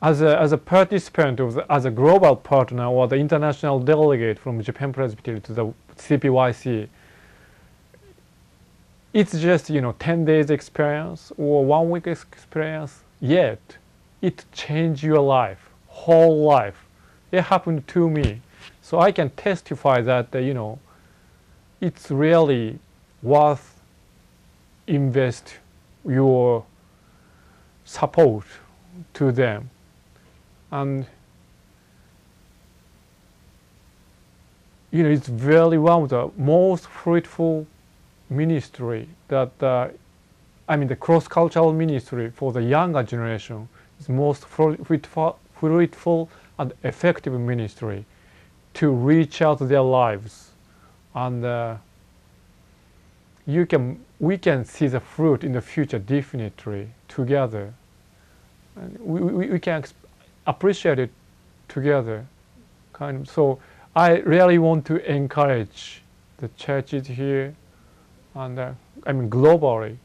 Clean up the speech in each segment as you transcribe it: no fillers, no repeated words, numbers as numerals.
as a participant of as a global partner or the international delegate from Japan Presbyterian to the CPYC, it's just 10 days experience or 1 week experience, yet it changed your life, whole life. It happened to me, so I can testify that it's really worth invest your support to them. And it's really one of the most fruitful ministry that the cross-cultural ministry for the younger generation is most fruitful and effective ministry to reach out their lives, and we can see the fruit in the future definitely together, and we can appreciate it together, So I really want to encourage the churches here and globally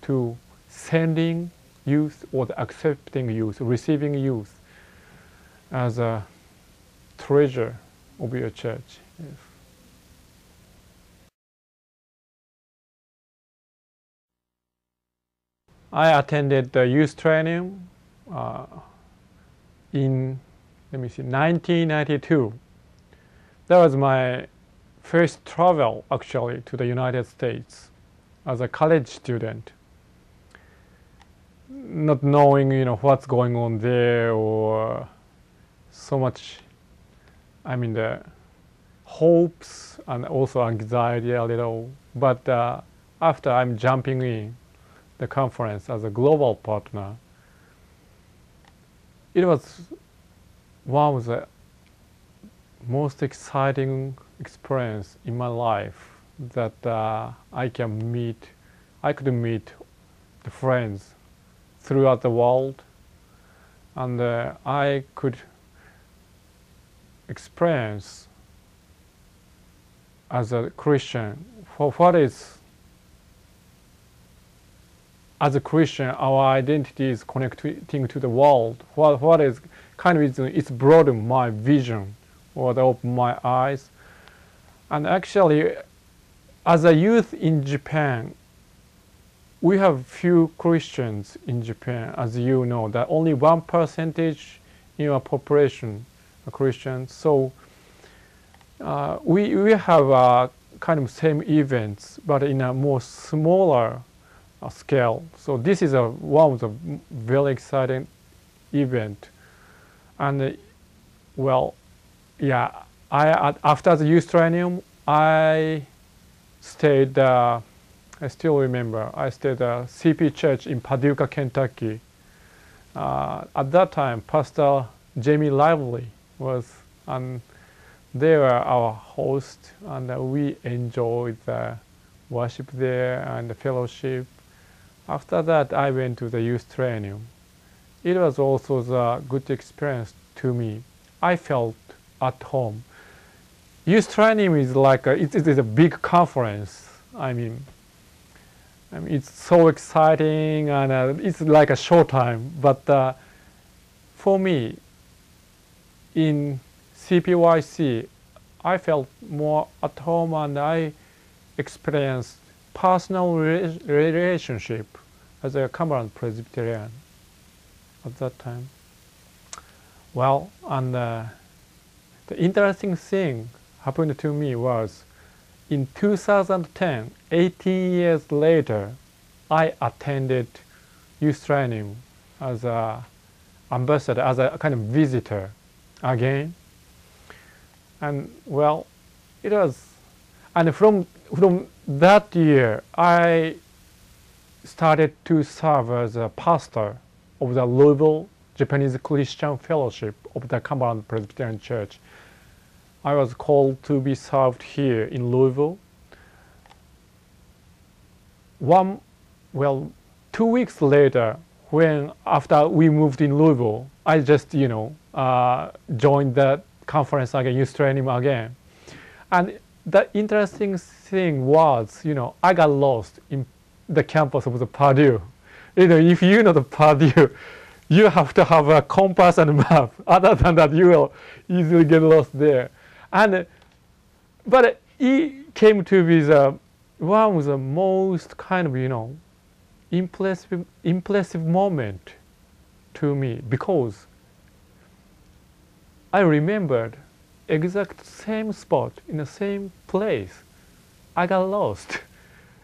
to sending youth or the accepting youth, receiving youth as a treasure of your church. Yes. I attended the Youth Triennium in 1992. That was my first travel actually to the United States as a college student, not knowing what's going on there or so much the hopes and also anxiety a little, but after I'm jumping in the conference as a global partner, it was one of the most exciting experience in my life that I could meet the friends throughout the world, and I could experience as a Christian what is, as a Christian, our identity is connecting to the world. What is it's broadened my vision or opened my eyes. And actually, as a youth in Japan, we have few Christians in Japan, as you know, that only 1% in our population are Christians. So we have same events, but in a more smaller scale. So this is one of the very exciting event. And after the Youth Triennium, I stayed. I still remember. I stayed at CP Church in Paducah, Kentucky. At that time, Pastor Jamie Lively was, and they were our host, and we enjoyed the worship there and the fellowship. After that, I went to the Youth Triennium. It was also a good experience to me. I felt at home. Youth Triennium is like it is a big conference. It's so exciting, and it's like a short time. But for me, in CPYC, I felt more at home, and I experienced personal relationship as a Cumberland Presbyterian at that time. Well, and the interesting thing happened to me was in 2010, 18 years later, I attended Youth Triennium as an ambassador, as a kind of visitor again. And it was, and from that year, I started to serve as a pastor of the Louisville Japanese Christian Fellowship of the Cumberland Presbyterian Church. I was called to be served here in Louisville. 2 weeks later, after we moved in Louisville, I just joined the conference again, Youth Triennium again. And the interesting thing was, I got lost in the campus of the Purdue. If you know the Purdue, You have to have a compass and map. Other than that, you will easily get lost there. And but it came to be one of the most kind of impressive moment to me, because I remembered exact same spot in the same place. I got lost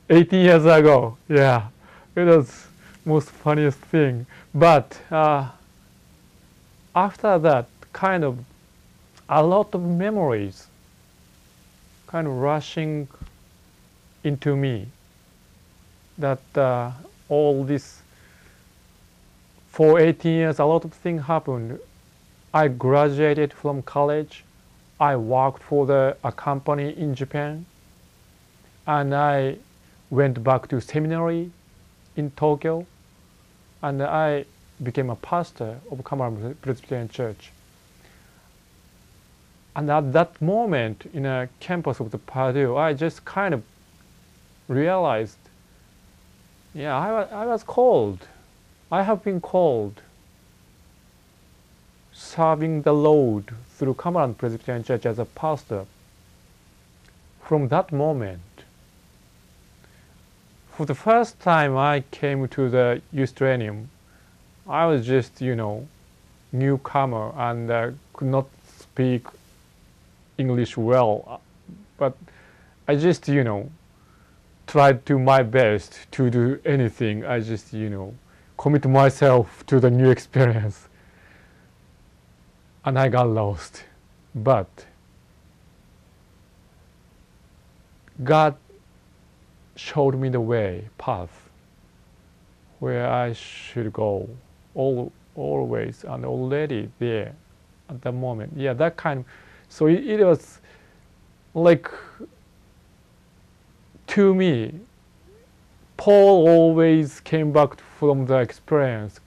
18 years ago. Yeah, it was most funniest thing. But after that, kind of a lot of memories kind of rushing into me, that all this, for 18 years, a lot of things happened. I graduated from college. I worked for a company in Japan, and I went back to seminary in Tokyo, and I became a pastor of Cumberland Presbyterian Church. And at that moment, in a campus of the Purdue, I just kind of realized, yeah, I was called. I have been called serving the Lord through Cumberland Presbyterian Church as a pastor. From that moment, for the first time I came to the Youth Triennium, I was just, newcomer and could not speak English well. But I just, tried to my best to do anything. I just, commit myself to the new experience. And I got lost. But God showed me the way, path, where I should go, always and already there at the moment. Yeah, that kind of, so it was like, to me, Paul always came back from the experience,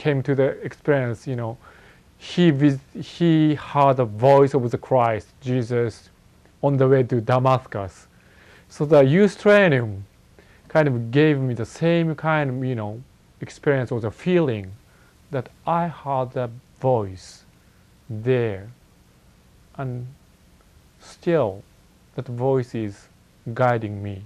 he heard the voice of the Christ, Jesus, on the way to Damascus. So the Youth Triennium kind of gave me the same kind of, experience or the feeling that I heard the voice there, and still that voice is guiding me.